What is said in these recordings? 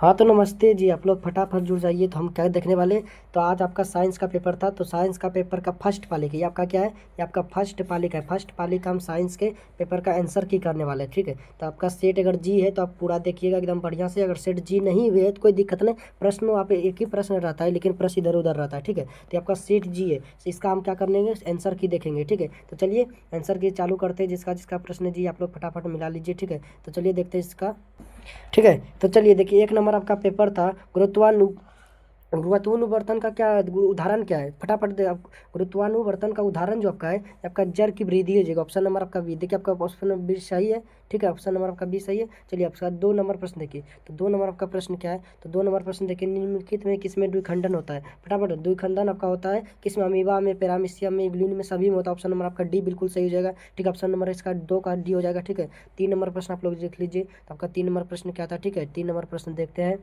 हाँ तो नमस्ते जी, आप लोग फटाफट जुड़ जाइए। तो हम क्या देखने वाले, तो आज आपका साइंस का पेपर था। तो साइंस का पेपर का फर्स्ट पाली का, ये आपका क्या है, ये आपका फर्स्ट पाली का है। फर्स्ट पाली का हम साइंस के पेपर का आंसर की करने वाले हैं, ठीक है। तो आपका सेट अगर जी है तो आप पूरा देखिएगा एकदम बढ़िया से। अगर सेट जी नहीं हुए है तो कोई दिक्कत नहीं, प्रश्न वहाँ पे एक ही प्रश्न रहता है, लेकिन प्रश्न इधर उधर रहता है, ठीक है। तो आपका सेट जी है, तो इसका हम क्या करेंगे, आंसर की देखेंगे, ठीक है। तो चलिए आंसर की चालू करते हैं। जिसका जिसका प्रश्न जी आप लोग फटाफट मिला लीजिए, ठीक है। तो चलिए देखते हैं इसका, ठीक है। तो चलिए देखिए, एक नंबर आपका पेपर था गुरुत्वानुवर्तन का क्या उदाहरण क्या है, फटाफट दे आप। गुरुत्वानुवर्तन का उदाहरण जो आपका है, आपका जड़ की वृद्धि हो जाएगा। ऑप्शन नंबर आपका बी, देखिए आपका ऑप्शन नंबर बी सही है, ठीक है। ऑप्शन नंबर आपका बी सही है। चलिए आपका 2 नंबर प्रश्न देखिए। तो 2 नंबर आपका प्रश्न क्या है, तो 2 नंबर प्रश्न देखिए, निम्नलिखित में किसमें द्विखंडन होता है। फटाफट, द्विखंडन आपका होता है किसमें, अमीबा में, पैरामीशियम में, इग्लून में, सभी में होता है। ऑप्शन नंबर आपका डी बिल्कुल सही हो जाएगा, ठीक है। ऑप्शन नंबर इसका 2 का डी हो जाएगा, ठीक है। 3 नंबर प्रश्न आप लोग देख लीजिए। तो आपका 3 नंबर प्रश्न क्या था, ठीक है। 3 नंबर प्रश्न देखते हैं,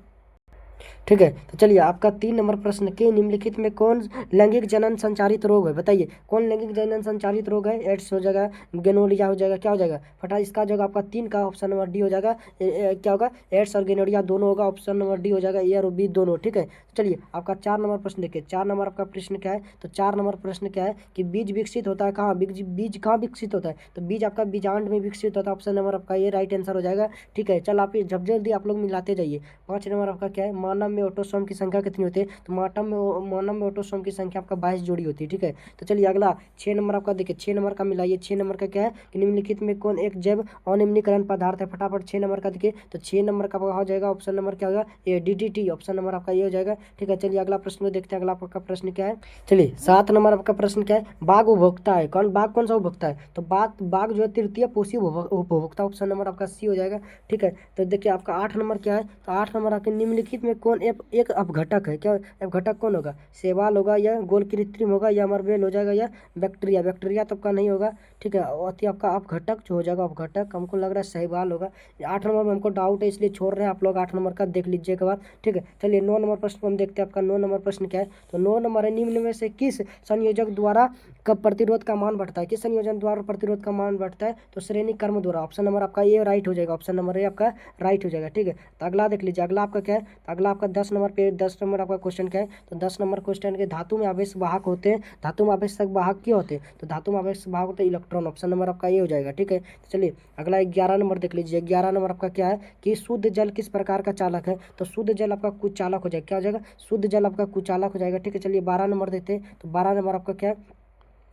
ठीक है। तो चलिए आपका 3 नंबर प्रश्न के निम्नलिखित में कौन लैंगिक जनन संचारित रोग है, बताइए कौन लैंगिक जनन संचारित रोग है। एड्स हो जाएगा, गेनोरिया हो जाएगा, क्या हो जाएगा फटा, इसका जगह आपका 3 का ऑप्शन नंबर डी हो जाएगा। क्या होगा, एड्स और गेनोरिया दोनों होगा। ऑप्शन नंबर डी हो जाएगा, ए और बी दोनों, ठीक है। तो चलिए आपका 4 नंबर प्रश्न देखिए। 4 नंबर आपका प्रश्न क्या है, तो 4 नंबर प्रश्न क्या है कि बीज विकसित होता है कहाँ, बीज कहाँ विकसित होता है, तो बीज आपका बीजांड में विकसित होता है। ऑप्शन नंबर आपका ये राइट आंसर हो जाएगा, ठीक है। चल आप ये जब जल्दी आप लोग मिलाते जाइए। 5 नंबर आपका क्या है, मानव में ऑटोसोम की संख्या कितनी होती है, तो मानव में ऑटोसोम की संख्या आपका 22 जोड़ी होती है, ठीक है। तो चलिए अगला 6 नंबर आपका देखिए। 6 नंबर का मिलाइए। 6 नंबर का क्या है कि निम्नलिखित में कौन एक जैव अनिम्नीकरण पदार्थ है। फटाफट 6 नंबर का देखिए। तो 6 नंबर का हो जाएगा, ऑप्शन नंबर क्या होगा, ये DDT। ऑप्शन नंबर आपका ये हो जाएगा, ठीक है। चलिए अगला प्रश्न को देखते हैं। अगला आपका प्रश्न क्या है, चलिए 7 नंबर आपका प्रश्न क्या है, बाघ उपभोक्ता है कौन, बाघ कौन सा उपभोक्ता है, तो बाघ जो है तृतीय पोषी उपभोक्ता। ऑप्शन नंबर आपका सी हो जाएगा, ठीक है। तो देखिए आपका 8 नंबर क्या है, तो 8 नंबर आपके निम्नलिखित में कौन एक अपघटक है, क्या अपघटक कौन होगा, शैवाल होगा या गोल कृत्रिम होगा या अमरबेल हो जाएगा या बैक्टीरिया, बैक्टीरिया तो आपका नहीं होगा, ठीक है। और आपका अपघटक जो हो जाएगा, अपघटक हमको लग रहा है शैवाल होगा। 8 नंबर में हमको डाउट है, इसलिए छोड़ रहे हैं। आप लोग 8 नंबर का देख लीजिए एक बार, ठीक है। चलिए 9 नंबर प्रश्न को हम देखते हैं। आपका 9 नंबर प्रश्न क्या है, तो 9 नंबर है, निम्न में से किस संयोजक द्वारा कब प्रतिरोध का मान बढ़ता है, किस संयोजन द्वारा प्रतिरोध का मान बढ़ता है, तो श्रेणी क्रम द्वारा। ऑप्शन नंबर आपका ये राइट हो जाएगा, ऑप्शन नंबर ये आपका राइट हो जाएगा, ठीक है। तो अगला देख लीजिए। अगला आपका क्या है, तो अगला आपका 10 नंबर पे 10 नंबर आपका क्वेश्चन क्या है, तो 10 नंबर क्वेश्चन के धातु में आवेश वाहक होते हैं। धातु में आवेश वाहक क्यों होते हैं, तो धातु में आवेश वाहक होते हैं इलेक्ट्रॉन। ऑप्शन नंबर आपका ये हो जाएगा, ठीक है। तो चलिए अगला 11 नंबर देख लीजिए। 11 नंबर आपका क्या है कि शुद्ध जल किस प्रकार का चालक है, तो शुद्ध जल आपका कुचालक हो जाएगा, क्या हो जाएगा, शुद्ध जल आपका कुचालक हो जाएगा, ठीक है। चलिए 12 नंबर देते हैं। तो 12 नंबर आपका क्या है,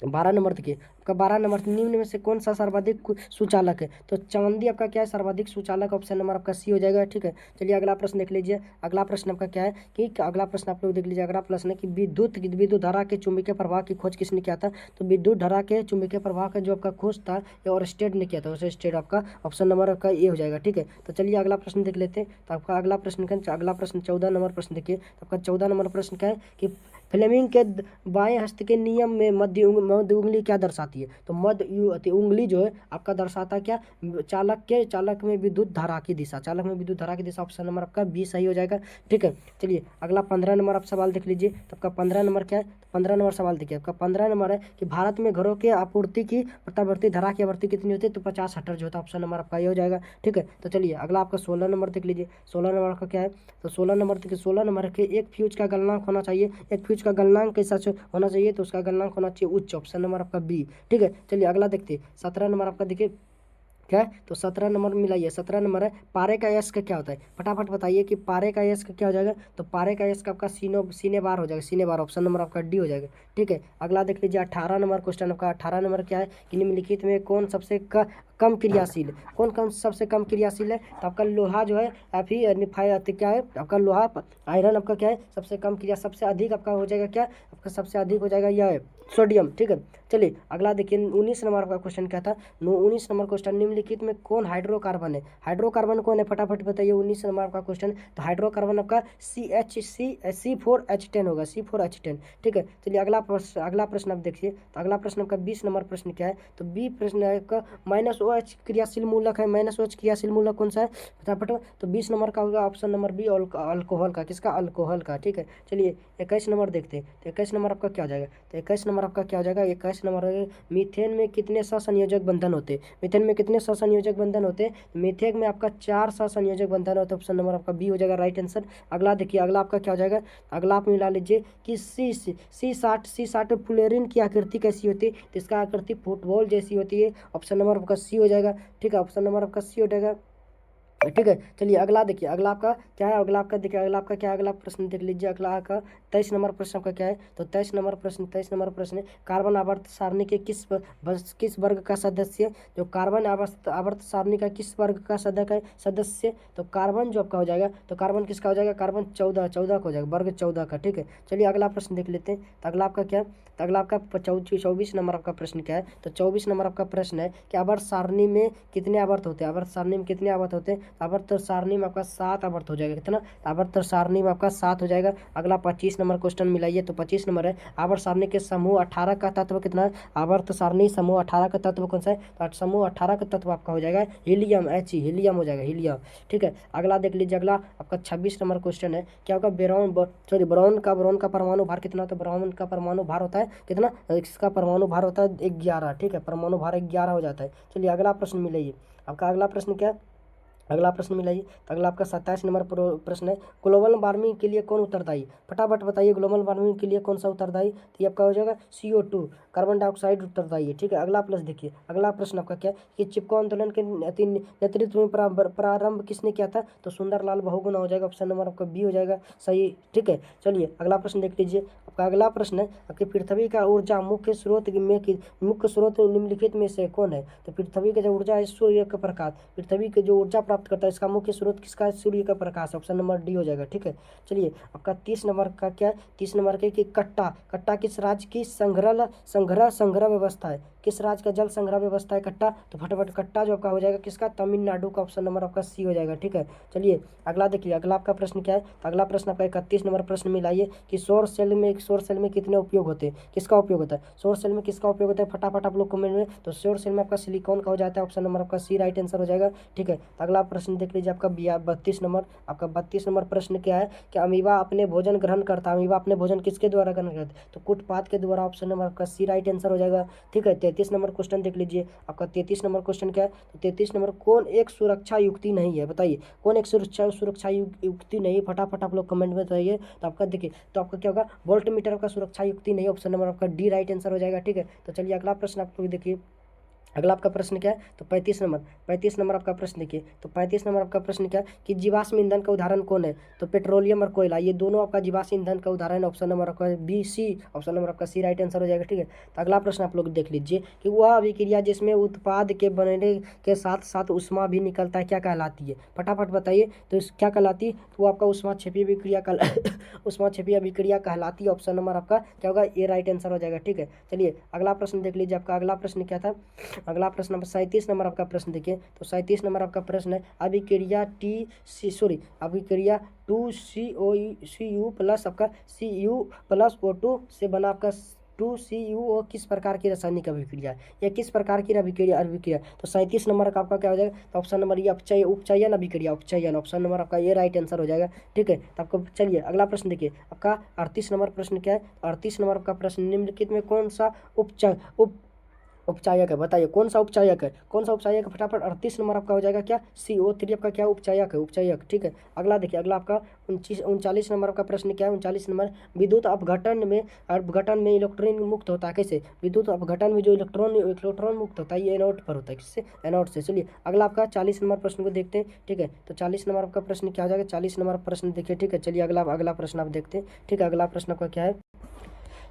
12 नंबर देखिए आपका 12 नंबर निम्न में से कौन सा सर्वाधिक सुचालक है, तो चांदी आपका क्या है, सर्वाधिक सुचालक। ऑप्शन नंबर आपका सी हो जाएगा, ठीक है। चलिए अगला प्रश्न देख लीजिए। अगला प्रश्न आपका क्या है कि अगला प्रश्न आप लोग देख लीजिए। अगला प्रश्न है कि विद्युत धारा के चुंबकीय प्रवाह की खोज किसने किया था, तो विद्युत धारा के चुंबकीय प्रवाह का जो आपका खोज था ये ऑरस्टेड ने किया था, उसे स्टेड आपका ऑप्शन नंबर आपका ये हो जाएगा, ठीक है। तो चलिए अगला प्रश्न देख लेते हैं। तो आपका अगला प्रश्न अगला प्रश्न 14 नंबर प्रश्न देखिए। तो आपका 14 नंबर प्रश्न क्या है कि फ्लेमिंग के बाएं हस्त के नियम में मध्य उंगली क्या दर्शाती है, तो मध्य उंगली जो है आपका दर्शाता क्या, चालक में विद्युत धारा की दिशा, चालक में विद्युत धारा की दिशा। ऑप्शन नंबर आपका बी सही हो जाएगा, ठीक है। चलिए अगला 15 नंबर आप सवाल देख लीजिए। तो आपका 15 नंबर क्या है, 15 नंबर सवाल देखिए। आपका 15 नंबर है कि भारत में घरों के आपूर्ति की प्रत्यावर्ती धारा की आवृत्ति कितनी होती है, तो 50 हर्ट्ज जो होता है। ऑप्शन नंबर आपका ये हो जाएगा, ठीक है। तो चलिए अगला आपका 16 नंबर देख लीजिए। 16 नंबर का क्या है, तो 16 नंबर देखिए। 16 नंबर के एक फ्यूज का गलनांक होना चाहिए, एक फ्यूज का गलनांक कैसा होना चाहिए, तो उसका गलनांक होना चाहिए उच्च। ऑप्शन नंबर आपका बी, ठीक है। चलिए अगला देखते हैं। 17 नंबर आपका देखिए क्या है, तो 17 नंबर मिलाइए। 17 नंबर है पारे का यश का क्या होता है, फटाफट बताइए कि पारे का यश का क्या हो जाएगा, तो पारे का यश का आपका सीने बार हो जाएगा, सीने बार। ऑप्शन नंबर आपका डी हो जाएगा, ठीक है। अगला देख लीजिए 18 नंबर क्वेश्चन आपका। 18 नंबर क्या है कि निम्नलिखित में कौन सबसे कम क्रियाशील, कौन कम सबसे कम क्रियाशील है, तो आपका लोहा जो है क्या है आपका लोहा, आयरन आपका क्या है सबसे कम क्रिया, सबसे अधिक आपका हो जाएगा क्या, आपका सबसे अधिक हो जाएगा यह है सोडियम, ठीक है। चलिए अगला देखिए 19 नंबर का क्वेश्चन क्या था। 19 नंबर क्वेश्चन निम्नलिखित में कौन हाइड्रोकार्बन है, हाइड्रोकार्बन कौन है, फटाफट बताइए। 19 नंबर का क्वेश्चन, तो हाइड्रोकार्बन आपका C4H10 होगा, C4H10, ठीक है। चलिए अगला प्रश्न आप देखिए। तो अगला प्रश्न आपका 20 नंबर प्रश्न क्या है, तो बी प्रश्न का ओ एच क्रियाशील मूलक है, माइनस ओ एच क्रियाशील मूलक कौन सा है फटाफट। तो 20 नंबर का होगा ऑप्शन नंबर बी अल्कोहल का, किसका अल्कोहल का, ठीक है। चलिए 21 नंबर देखते हैं। तो 21 नंबर आपका क्या हो जाएगा, तो 21 नंबर आपका क्या हो जाएगा, 21 नंबर मीथेन में कितने सहसंयोजक बंधन होते, मीथेन में कितने सहसंयोजक बंधन होते, मीथेन में आपका 4 सहसंयोजक बंधन होते, ऑप्शन नंबर आपका बी हो जाएगा राइट आंसर। अगला देखिए, अगला आपका क्या हो जाएगा, अगला आप मिला लीजिए कि C60 फ्लोरीन की आकृति कैसी होती है, तो इसका आकृति फुटबॉल जैसी होती है, ऑप्शन नंबर आपका सी हो जाएगा, ठीक है, ऑप्शन नंबर आपका सी हो जाएगा, ठीक है। चलिए अगला देखिए, अगला आपका क्या है, अगला आपका देखिए, अगला आपका क्या है, अगला प्रश्न देख लीजिए, अगला आपका 23 नंबर प्रश्न आपका क्या है, तो 23 नंबर प्रश्न है, कार्बन आवर्त सारणी के किस वर्ग का सदस्य, जो कार्बन आवर्त सारणी का किस वर्ग का सदस्य, तो कार्बन जो आपका हो जाएगा, तो कार्बन किसका हो जाएगा, कार्बन 14 का हो जाएगा, वर्ग 14 का, ठीक है। चलिए अगला प्रश्न देख लेते हैं। तो अगला आपका क्या है, तो अगला आपका 24 नंबर आपका प्रश्न क्या है, तो 24 नंबर आपका प्रश्न है कि आवर्त सारणी में कितने आवर्त होते हैं, आवर्त सारणी में कितने आवर्त होते हैं, आवर्त सारणी में आपका 7 आवर्त हो जाएगा, कितना, आवर्त सारणी में आपका 7 हो जाएगा। अगला 25 नंबर क्वेश्चन मिलाइए, तो 25 नंबर है, आवर्त सारणी के समूह 18 का तत्व कितना है, आवर्त सारणी समूह 18 का तत्व कौन सा है, तो समूह 18 का तत्व आपका हो जाएगा हीलियम, हीलियम हो जाएगा, हीलियम, ठीक है। अगला देख लीजिए, अगला आपका 26 नंबर क्वेश्चन है, क्या होगा, बोरॉन का परमाणु भार कितना होता है, बोरॉन का परमाणु भार होता है कितना, इसका परमाणु भार होता है 11, ठीक है, परमाणु भार 11 हो जाता है। चलिए अगला प्रश्न मिलाइए, आपका अगला प्रश्न क्या है, अगला प्रश्न मिलाइए। तो अगला आपका 27 नंबर प्रश्न है, ग्लोबल वार्मिंग के लिए कौन उत्तरदायी, फटाफट बताइए, ग्लोबल वार्मिंग के लिए कौन सा उत्तरदायी, तो ये आपका हो जाएगा CO2, कार्बन डाइऑक्साइड उत्तरदायी है, ठीक है। अगला प्लस देखिए, अगला प्रश्न आपका क्या है कि चिपको आंदोलन के नेतृत्व में प्रारंभ किसने किया था, तो सुंदरलाल बहुगुणा हो जाएगा, ऑप्शन नंबर आपका बी हो जाएगा सही, ठीक है। चलिए अगला प्रश्न देख लीजिए, आपका अगला प्रश्न है कि पृथ्वी का ऊर्जा मुख्य स्रोत निम्नलिखित में से कौन है, तो पृथ्वी का जो ऊर्जा है सूर्य का प्रकाश, पृथ्वी के जो ऊर्जा प्राप्त करता है इसका मुख्य स्रोत किसका है, सूर्य का प्रकाश, ऑप्शन नंबर डी हो जाएगा, ठीक है। चलिए आपका 30 नंबर का क्या है, 30 नंबर के कि कट्टा किस राज्य की संग्रह व्यवस्था है, किस राज्य का जल संग्रह व्यवस्था है कट्टा, तो फटाफट कट्टा जो आपका हो जाएगा किसका, तमिलनाडु का, ऑप्शन नंबर आपका सी हो जाएगा, ठीक है। चलिए अगला देखिए, अगला आपका प्रश्न क्या है, तो अगला प्रश्न आपका 31 नंबर प्रश्न मिलाइए कि सौर सेल में कितने उपयोग होते हैं, किसका उपयोग होता है, सौर सेल में किसका उपयोग होता है, फटाफट आप लोग कमेंट में, तो सौर सेल में आपका सिलिकॉन का हो जाता है, ऑप्शन नंबर आपका सी राइट आंसर हो जाएगा, ठीक है। तो अगला प्रश्न देख लीजिए, आपका 32 नंबर, आपका 32 नंबर प्रश्न क्या है कि अमीबा अपने भोजन ग्रहण करता है, अमीबा अपने भोजन किसके द्वारा ग्रहण करता है, तो कुटपात के द्वारा, ऑप्शन नंबर आपका सी राइट आंसर हो जाएगा, ठीक है। 33 नंबर क्वेश्चन देख लीजिए, आपका 33 नंबर क्वेश्चन क्या है, तो 33 नंबर कौन एक सुरक्षा युक्ति नहीं है, बताइए कौन एक सुरक्षा युक्ति नहीं, फटाफट आप लोग कमेंट में बताइए। तो आपका देखिए, तो आपका क्या होगा, वोल्ट मीटर का सुरक्षा युक्ति नहीं, ऑप्शन नंबर आपका डी राइट आंसर हो जाएगा, ठीक है। तो चलिए अगला प्रश्न आप लोग देखिए, अगला आपका प्रश्न क्या है, तो 35 नंबर आपका प्रश्न देखिए, तो 35 नंबर आपका प्रश्न क्या है कि जीवाश्म ईंधन का उदाहरण कौन है, तो पेट्रोलियम और कोयला, ये दोनों आपका जीवाश्म ईंधन का उदाहरण है, ऑप्शन नंबर आपका बी सी, ऑप्शन नंबर आपका सी राइट आंसर हो जाएगा, ठीक है। तो अगला प्रश्न आप लोग देख लीजिए कि वह अभिक्रिया जिसमें उत्पाद के बनने के साथ साथ उष्मा भी निकलता है क्या कहलाती है, फटाफट बताइए, तो क्या कहलाती है, तो वो आपका उष्मा क्षेपीय अभिक्रिया उष्मा क्षेपीय अभिक्रिया कहलाती है, ऑप्शन नंबर आपका क्या होगा, ए राइट आंसर हो जाएगा, ठीक है। चलिए अगला प्रश्न देख लीजिए, आपका अगला प्रश्न क्या था, अगला प्रश्न नंबर 37 नंबर आपका प्रश्न देखिए, तो 37 नंबर आपका प्रश्न है अभिक्रिया 2CuO प्लस आपका Cu+O2 से बना आपका 2CuO किस प्रकार की रासायनिक अभिक्रिया है, या किस प्रकार की अभिक्रिया, तो 37 नंबर का आपका क्या हो जाएगा, तो ऑप्शन नंबर ये उपचयन अभिक्रिया, उपचयन, ऑप्शन नंबर आपका ये राइट आंसर हो जाएगा, ठीक है। तो आपको चलिए अगला प्रश्न देखिए, आपका 38 नंबर प्रश्न क्या है, 38 नंबर का प्रश्न निम्नलिखित में कौन सा उपचायक है, बताइए कौन सा उपचायक है, कौन सा उपचायक है, फटाफट 38 नंबर आपका हो जाएगा क्या, CO3 आपका क्या उपचायक है, उपचायक, ठीक है। अगला देखिए, अगला आपका 39 नंबर का प्रश्न क्या है, 39 नंबर, विद्युत अपघटन में इलेक्ट्रॉन मुक्त होता है कैसे, विद्युत अपघटन में जो इलेक्ट्रॉन मुक्त होता है ये एनोड पर होता है, किससे, एनोड से। चलिए अगला आपका 40 नंबर प्रश्न को देखते हैं, ठीक है। तो 40 नंबर आपका प्रश्न क्या हो जाएगा, 40 नंबर प्रश्न देखिए, ठीक है। चलिए अगला प्रश्न आप देखते हैं, ठीक है। अगला प्रश्न आपका क्या है,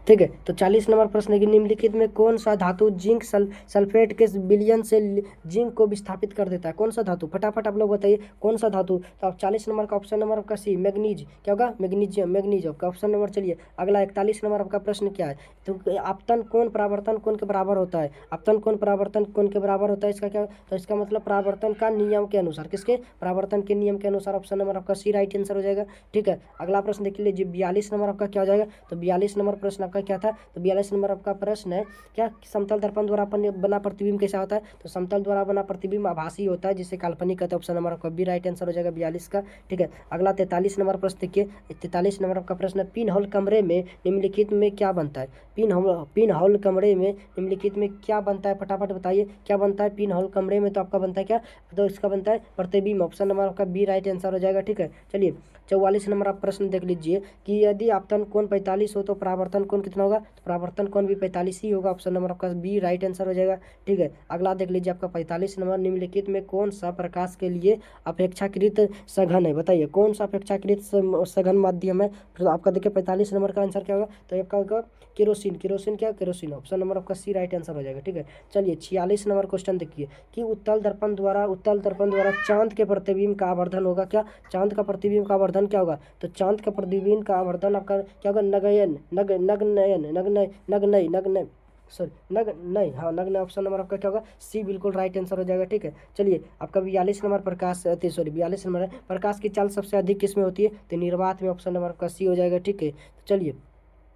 ठीक है। तो 40 नंबर प्रश्न की निम्नलिखित में कौन सा धातु जिंक सल्फेट के विलयन से जिंक को विस्थापित कर देता है, कौन सा धातु, फटाफट आप लोग बताइए कौन सा धातु, तो आप 40 नंबर का ऑप्शन नंबर आपका सी, मैग्नीज, क्या होगा, मैग्नीज आपका ऑप्शन नंबर। चलिए अगला 41 नंबर आपका प्रश्न क्या है, तो आपतन कोण परावर्तन कोण के बराबर होता है, आपतन कोण परावर्तन कोण के बराबर होता है, इसका क्या, तो इसका मतलब परावर्तन का नियम के अनुसार, किसके, परावर्तन के नियम के अनुसार, ऑप्शन नंबर आपका सी राइट आंसर हो जाएगा, ठीक है। अगला प्रश्न देख लीजिए 42 नंबर आपका क्या हो जाएगा, तो 42 नंबर प्रश्न आपका क्या था, तो 42 नंबर आपका प्रश्न है क्या, समतल दर्पण द्वारा अपन बना प्रतिबिंब कैसा होता है, तो समतल द्वारा बना प्रतिबिंब आभासी होता है जिसे काल्पनिक कहते हैं। ऑप्शन नंबर आपका बी राइट आंसर हो जाएगा 42 का। ठीक है, अगला 43 नंबर प्रश्न देखिए। 43 नंबर आपका प्रश्न, पिन होल कमरे में निम्नलिखित में क्या बनता है, पिन होल कमरे में निम्नलिखित में क्या बनता है, फटाफट बताइए क्या बनता है पिन होल कमरे में, तो आपका बनता है क्या, तो इसका बनता है प्रतिबिंब। ऑप्शन नंबर आपका बी राइट आंसर हो जाएगा। ठीक है, चलिए 44 नंबर आप प्रश्न देख लीजिए कि यदि आपतन कोण 45 हो तो परावर्तन कोण कितना होगा, तो परावर्तन कोण भी 45 ही होगा। ऑप्शन नंबर आपका बी राइट आंसर हो जाएगा। ठीक है, अगला देख लीजिए आपका 45 नंबर, निम्नलिखित में कौन सा प्रकाश के लिए अपेक्षाकृत सघन है, बताइए कौन सा अपेक्षाकृत सघन माध्यम है। तो आपका देखिए 45 नंबर का आंसर क्या होगा, तो आपका होगा केरोसिन। केरोसिन क्या, केरोसिन। ऑप्शन नंबर आपका सी राइट आंसर हो जाएगा। ठीक है, चलिए 46 नंबर क्वेश्चन देखिए कि उत्तल दर्पण द्वारा चांद के प्रतिबिंब का आवर्धन होगा क्या, चांद का प्रतिबिंब का आवर्धन क्या होगा, तो चांद का प्रतिबिंब का आवर्धन आपका क्या होगा, नगनयन नग्नयन नग्नय नग्नय नग्नय सॉरी नग्नय, हाँ नग्नय। ऑप्शन नंबर आपका क्या होगा, सी बिल्कुल राइट आंसर हो जाएगा। ठीक है, चलिए आपका 42 नंबर प्रकाश 42 नंबर है, प्रकाश की चाल सबसे अधिक किस में होती है, तो निर्वात में। ऑप्शन नंबर आपका सी हो जाएगा। ठीक है, तो चलिए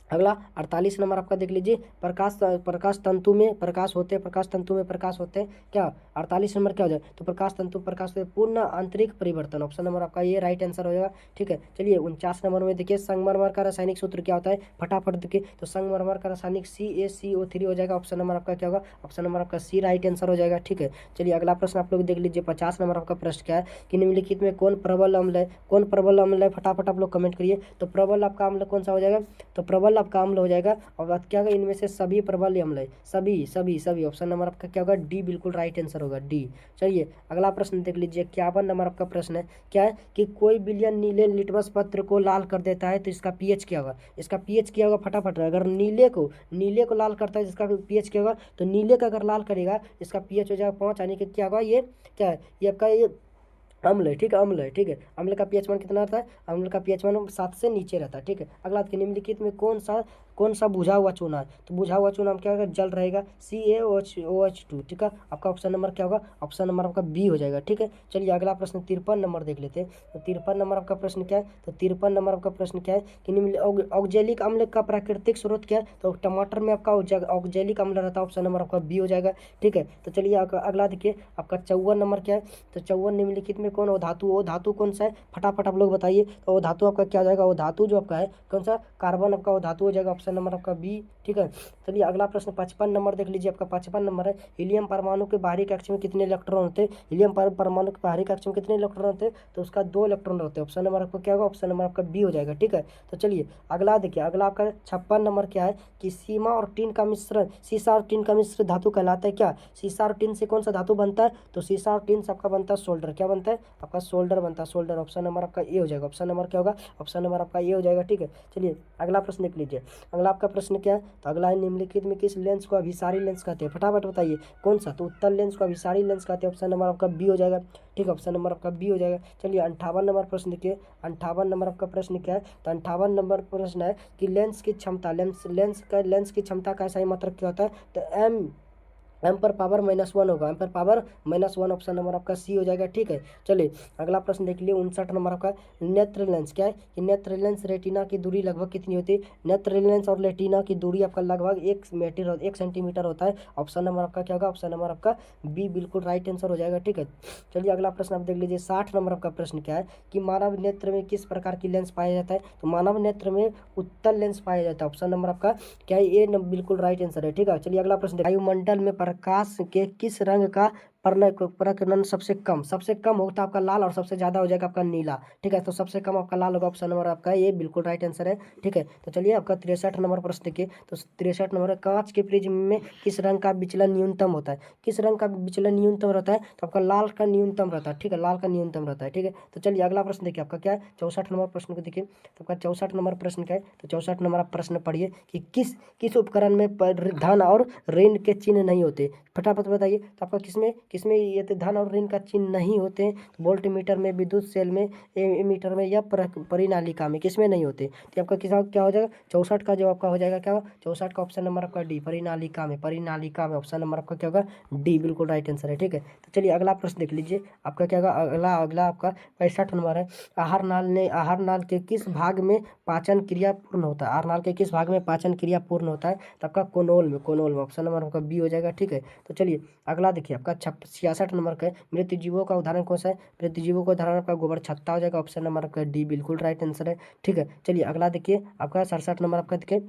अगला 48 नंबर आपका देख लीजिए, प्रकाश तंतु में प्रकाश होते हैं, प्रकाश तंतु में प्रकाश होते हैं क्या, 48 नंबर क्या हो जाए, तो प्रकाश तंतु प्रकाश होते हैं पूर्ण आंतरिक परिवर्तन। ऑप्शन नंबर आपका ये राइट आंसर हो जाएगा। ठीक है, चलिए 49 नंबर में देखिए संगमरमर का रासायनिक सूत्र क्या होता है, फटाफट देखिए, तो संगमरमर का रासायनिक CaCO3 हो जाएगा। ऑप्शन नंबर आपका क्या होगा, ऑप्शन नंबर आपका सी राइट आंसर हो जाएगा। ठीक है, चलिए अगला प्रश्न आप लोग देख लीजिए, 50 नंबर आपका प्रश्न क्या है कि निम्नलिखित में कौन प्रबल अम्ल है, कौन प्रबल अम्ल है, फटाफट आप लोग कमेंट करिए। तो प्रबल आपका अम्ल कौन सा हो जाएगा, तो प्रबल आपका अम्ल हो जाएगा। और बात क्या होगा, इनमें से सभी प्रबल अम्ल है, सभी सभी सभी। ऑप्शन नंबर आपका क्या होगा, डी बिल्कुल राइट आंसर होगा, डी। चलिए अगला प्रश्न देख लीजिए, 51 नंबर आपका प्रश्न है क्या है कि कोई बिलियन नीले लिटमस पत्र को लाल कर देता है तो इसका पीएच क्या होगा, इसका पीएच क्या होगा, फटाफट। अगर नीले को लाल करता है इसका पीएच क्या होगा, तो नीले का अगर लाल करेगा इसका पीएच हो जाएगा 5, यानी कि क्या होगा, ये क्या है, ये आपका ये अम्ल है। ठीक है, अम्ल है। ठीक है, अम्ल का पीएच मान कितना रहता है, अम्ल का पीएच मान 7 से नीचे रहता है। ठीक है, अगला निम्नलिखित में कौन सा बुझा हुआ चूना है, तो बुझा हुआ चूना में क्या होगा, जल रहेगा, CaOH2। ठीक है, आपका ऑप्शन नंबर क्या होगा, ऑप्शन नंबर आपका बी हो जाएगा। ठीक है, चलिए अगला प्रश्न 53 नंबर देख लेते हैं। तो 53 नंबर आपका प्रश्न क्या है, तो 53 नंबर आपका प्रश्न क्या है कि निम्न ऑक्जेलिक अम्ल का प्राकृतिक स्रोत क्या है, तो टमाटर में आपका ऑक्जेलिक अम्ल रहता है। ऑप्शन नंबर आपका बी हो जाएगा। ठीक है, तो चलिए अगला देखिए आपका 54 नंबर क्या है, तो 54 निम्नलिखित में कौन, वो धातु, वो धातु कौन सा है, फटाफट आप लोग बताइए। तो वो धातु आपका क्या हो जाएगा, वो धातु जो आपका है कौन सा, कार्बन आपका वो धातु हो जाएगा। ऑप्शन नंबर आपका बी। ठीक है, चलिए अगला प्रश्न 55 नंबर देख लीजिए, आपका 55 नंबर है, हीलियम परमाणु के बाहरी कक्ष में कितने इलेक्ट्रॉन होते हैं, हीलियम परमाणु के बाहरी कक्ष में कितने इलेक्ट्रॉन होते हैं, तो उसका 2 इलेक्ट्रॉन होते हैं। ऑप्शन नंबर आपका क्या होगा, ऑप्शन नंबर आपका बी हो जाएगा। ठीक है, तो चलिए अगला देखिए, अगला आपका 56 नंबर क्या है कि सीमा और टीन का मिश्रण, सीसा और टीन का मिश्र धातु कहलाता है क्या, सीसा और टीन से कौन सा धातु बनता है, तो सीसा और टीन से आपका बनता है सोल्डर, क्या बनता है आपका, सोल्डर बनता है, सोल्डर। ऑप्शन नंबर आपका ए हो जाएगा। ऑप्शन नंबर क्या होगा, ऑप्शन नंबर आपका ए हो जाएगा। ठीक है, चलिए अगला प्रश्न देख लीजिए, अगला आपका प्रश्न क्या है, तो अगला है निम्नलिखित में किस लेंस को अभिसारी लेंस कहते हैं, फटाफट बताइए कौन सा, तो उत्तल लेंस को अभिसारी लेंस कहते हैं। ऑप्शन नंबर आपका बी हो जाएगा। ठीक है, ऑप्शन नंबर आपका बी हो जाएगा। चलिए 58 नंबर प्रश्न देखिए, 58 नंबर आपका प्रश्न क्या है, तो 58 नंबर प्रश्न है कि लेंस की क्षमता, लेंस की क्षमता का सही मात्रक क्या होता है, तो एम पर पावर -1 होगा, एम पर पावर -1। ऑप्शन नंबर आपका सी हो जाएगा। ठीक है, चलिए अगला प्रश्न देख लिए 59 नंबर आपका, नेत्र लेंस क्या है कि नेत्र लेंस रेटिना की दूरी लगभग कितनी होती है, नेत्र लेंस और रेटिना की दूरी आपका लगभग 1 सेंटीमीटर होता है। ऑप्शन नंबर आपका क्या होगा, ऑप्शन नंबर आपका बी बिल्कुल राइट आंसर हो जाएगा। ठीक है, चलिए अगला प्रश्न आप देख लीजिए, 60 नंबर आपका प्रश्न क्या है कि मानव नेत्र में किस प्रकार की लेंस पाया जाता है, तो मानव नेत्र में उत्तल लेंस पाया जाता है। ऑप्शन नंबर आपका क्या है, ए बिल्कुल राइट आंसर है। ठीक है, चलिए अगला प्रश्न, वायुमंडल में प्रकाश के किस रंग का प्रकरण सबसे कम होता है आपका लाल, और सबसे ज्यादा हो जाएगा आपका नीला। ठीक है, तो सबसे कम आपका लाल होगा। ऑप्शन नंबर आपका ये बिल्कुल राइट आंसर है। ठीक है, तो चलिए आपका 63 नंबर प्रश्न देखिए, तो 63 नंबर, कांच के प्रिज्म में किस रंग का विचलन न्यूनतम होता है, किस रंग का विचलन न्यूनतम रहता है, तो आपका लाल का न्यूनतम रहता है। ठीक है, लाल का न्यूनतम रहता है। ठीक है, तो चलिए अगला प्रश्न देखिए आपका क्या है, 64 नंबर प्रश्न को देखिए, तो आपका 64 नंबर प्रश्न क्या है, तो 64 नंबर आप प्रश्न पढ़िए कि किस उपकरण में धन और ऋण के चिन्ह नहीं होते, फटाफट बताइए। तो आपका किसमें यदि धन और ऋण का चिन्ह नहीं होते हैं तो वोल्ट मीटर में, विद्युत सेल में, मीटर में या परिनालिका में, किसमें नहीं होते तो आपका किस क्या हो जाएगा 64 का जो आपका हो जाएगा क्या, 64 का ऑप्शन नंबर आपका डी, परिनालिका में, परिनालिका में ऑप्शन नंबर आपका क्या होगा डी, बिल्कुल राइट आंसर है। ठीक है, तो चलिए अगला प्रश्न देख लीजिए आपका क्या होगा। अगला अगला आपका 65 नंबर है। आहार नाल के किस भाग में पाचन क्रिया पूर्ण होता है, आहार नाल के किस भाग में पाचन क्रिया पूर्ण होता है तो आपका कोनोल में, कोनोल में ऑप्शन नंबर आपका बी हो जाएगा। ठीक है, तो चलिए अगला देखिए आपका 66 नंबर का है। मृत जीवों का उदाहरण कौन सा है, मृत जीवों का उदाहरण आपका गोबर छत्ता हो जाएगा, ऑप्शन नंबर आपका डी, बिल्कुल राइट आंसर है। ठीक है, चलिए अगला देखिए आपका 67 नंबर आपका देखिए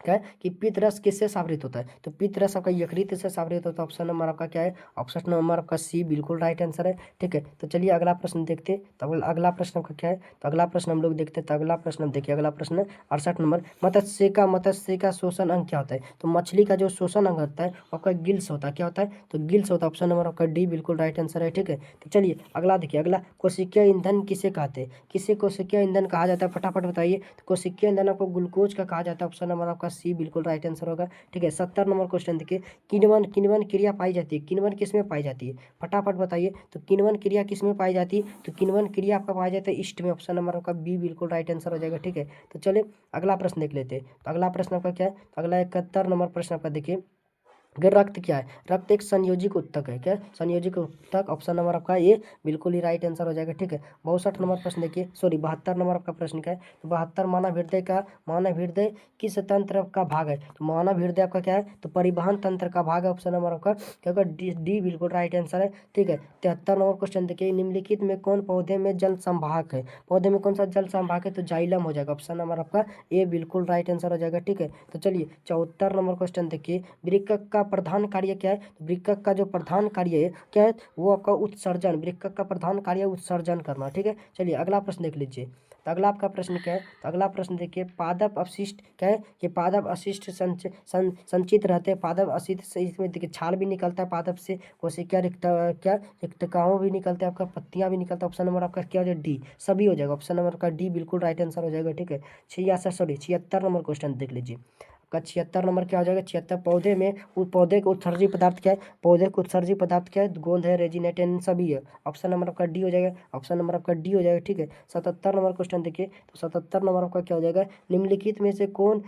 क्या है कि पित्त रस किससे सावरित होता है तो पित्त रस आपका यकृत से सावरित होता है, ऑप्शन नंबर आपका क्या है, ऑप्शन नंबर आपका सी, बिल्कुल राइट आंसर है। ठीक है, तो चलिए अगला प्रश्न देखते हैं। तो अगला प्रश्न आपका क्या है, तो अगला प्रश्न हम लोग देखते हैं। तो अगला प्रश्न हम देखिए, अगला प्रश्न 68 नंबर, मत्स्य का शोषण अंग क्या होता है तो मछली का जो शोषण अंग होता है आपका गिल्स होता है, क्या होता है तो गिल्स होता है, ऑप्शन नंबर आपका डी, बिल्कुल राइट आंसर है। ठीक है, तो चलिए अगला देखिए, अगला कोशिकीय ईंधन किसे कहते हैं, किसे कोशिकीय ईंधन कहा जाता है, फटाफट बताइए। तो कोशिकीय ईंधन आपको ग्लूकोज का कहा जाता है, ऑप्शन नंबर आपका सी, बिल्कुल राइट आंसर होगा। ठीक है, 70 नंबर क्वेश्चन देखिए, किण्वन किण्वन क्रिया पाई जाती है, किण्वन किसमें पाई जाती है फटाफट बताइए। तो किण्वन क्रिया किसमें पाई जाती है तो किण्वन क्रिया आपका पाया जाता है ईस्ट में, ऑप्शन नंबर आपका बी, बिल्कुल राइट आंसर हो जाएगा। ठीक है, तो चलिए अगला प्रश्न देख लेते हैं। तो अगला प्रश्न आपका क्या है, तो अगला 71 नंबर प्रश्न आपका देखिए, अगर रक्त क्या है, रक्त एक संयोजिक उत्तक है, क्या संयोजिक उत्तक, ऑप्शन नंबर आपका ये, बिल्कुल ही राइट आंसर हो जाएगा। ठीक है, 62 नंबर प्रश्न देखिए, सॉरी 72 नंबर आपका प्रश्न क्या है, तो 72 मानव हृदय किस तंत्र का भाग है तो मानव हृदय आपका क्या है तो परिवहन तंत्र का भाग है, ऑप्शन नंबर आपका क्या होगा डी, बिल्कुल राइट आंसर है। ठीक है, 73 नंबर क्वेश्चन देखिए, निम्नलिखित में कौन पौधे में जल संवाहक है, पौधे में कौन सा जल संवाहक है तो जाइलम हो जाएगा, ऑप्शन नंबर आपका ए, बिल्कुल राइट आंसर हो जाएगा। ठीक है, तो चलिए 74 नंबर क्वेश्चन देखिए, वृक्क का प्रधान कार्य क्या है तो वृक्क का जो प्रधान कार्य है क्या है वो आपका उत्सर्जन, वृक्क का प्रधान कार्य उत्सर्जन करना। ठीक है, चलिए अगला प्रश्न देख लीजिए। तो अगला आपका प्रश्न क्या है, तो अगला प्रश्न देखिए, पादप अपशिष्ट क्या है कि पादप अपशिष्ट संचित रहते हैं, पादप अपशिष्ट से इसमें देखिए छाल भी निकलता है पादप से, कोशिका रिक्तकाओं भी निकलता है, आपका पत्तियां भी निकलता है, ऑप्शन नंबर आपका क्या हो जाएगा डी, सभी हो जाएगा, ऑप्शन नंबर का डी, बिल्कुल राइट आंसर हो जाएगा। ठीक है, 76 नंबर क्वेश्चन देख लीजिए का 76 नंबर क्या हो जाएगा, 76 पौधे के उत्सर्जी पदार्थ क्या है, पौधे के उत्सर्जी पदार्थ क्या है, गोंद है, रेजिनेटेन सभी है, ऑप्शन नंबर आपका डी हो जाएगा, ऑप्शन नंबर आपका डी हो जाएगा। ठीक है, 77 नंबर क्वेश्चन देखिए, तो 77 नंबर आपका क्या हो जाएगा, निम्नलिखित में से कौन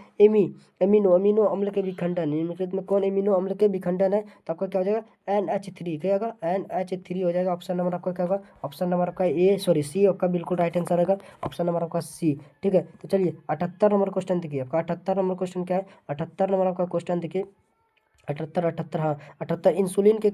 अमीनो अम्ल के विखंडन, निम्नलिखित में कौन अमीनो अम्ल के विखंडन है तो आपका क्या हो जाएगा NH3, क्या होगा NH3 हो जाएगा, ऑप्शन नंबर आपका क्या होगा, ऑप्शन नंबर आपका ए, सॉरी सी आपका बिल्कुल राइट आंसर रहेगा, ऑप्शन नंबर आपका सी। ठीक है, तो चलिए 78 नंबर क्वेश्चन देखिए, आपका 78 नंबर क्वेश्चन क्या है, 78 नंबर आपका क्वेश्चन देखिए, 78 हाँ 78, इंसुलिन के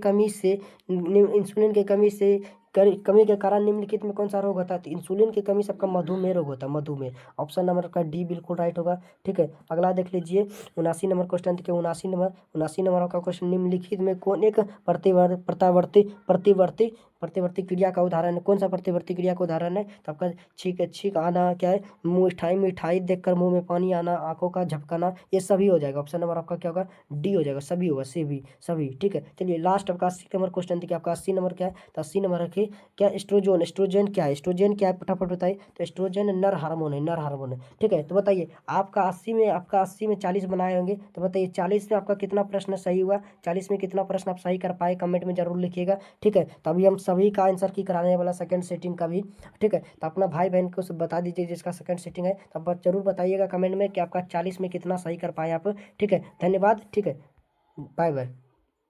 कमी के कारण निम्नलिखित में कौन सा रोग होता है तो इंसुलिन की कमी से आपका मधुमेह रोग होता है, मधुमेह, ऑप्शन नंबर का डी, बिल्कुल राइट होगा। ठीक है, अगला देख लीजिए 79 नंबर क्वेश्चन देखिए, 79 नंबर का क्वेश्चन, निम्नलिखित में कौन एक प्रतिवर्ती प्रतिवर्ती क्रिया का उदाहरण है, कौन सा प्रतिवर्ती क्रिया का उदाहरण है तो आपका छींक आना क्या है, मिठाई देखकर मुंह में पानी आना, आंखों का झपकाना, ये सभी हो जाएगा, ऑप्शन नंबर आपका क्या होगा डी हो जाएगा, सभी होगा, सभी। ठीक है, चलिए लास्ट आपका 80 नंबर क्वेश्चन देखिए, आपका 80 नंबर क्या है तो 80 नंबर रखिए क्या, एस्ट्रोजन क्या है, एस्ट्रोजन क्या है फटाफट बताइए। तो एस्ट्रोजन नर हार्मोन है, नर हार्मोन है। ठीक है, तो बताइए आपका 80 में 40 बनाए होंगे, तो बताइए 40 में आपका कितना प्रश्न सही हुआ, 40 में कितना प्रश्न आप सही कर पाए, कमेंट में जरूर लिखिएगा। ठीक है, तो अभी हम सभी का आंसर की कराने वाला सेकंड सेटिंग का भी। ठीक है, तो अपना भाई बहन को सब बता दीजिए जिसका सेकंड सेटिंग है, तो आप जरूर बताइएगा कमेंट में कि आपका 40 में कितना सही कर पाए आप। ठीक है, धन्यवाद। ठीक है, बाय बाय।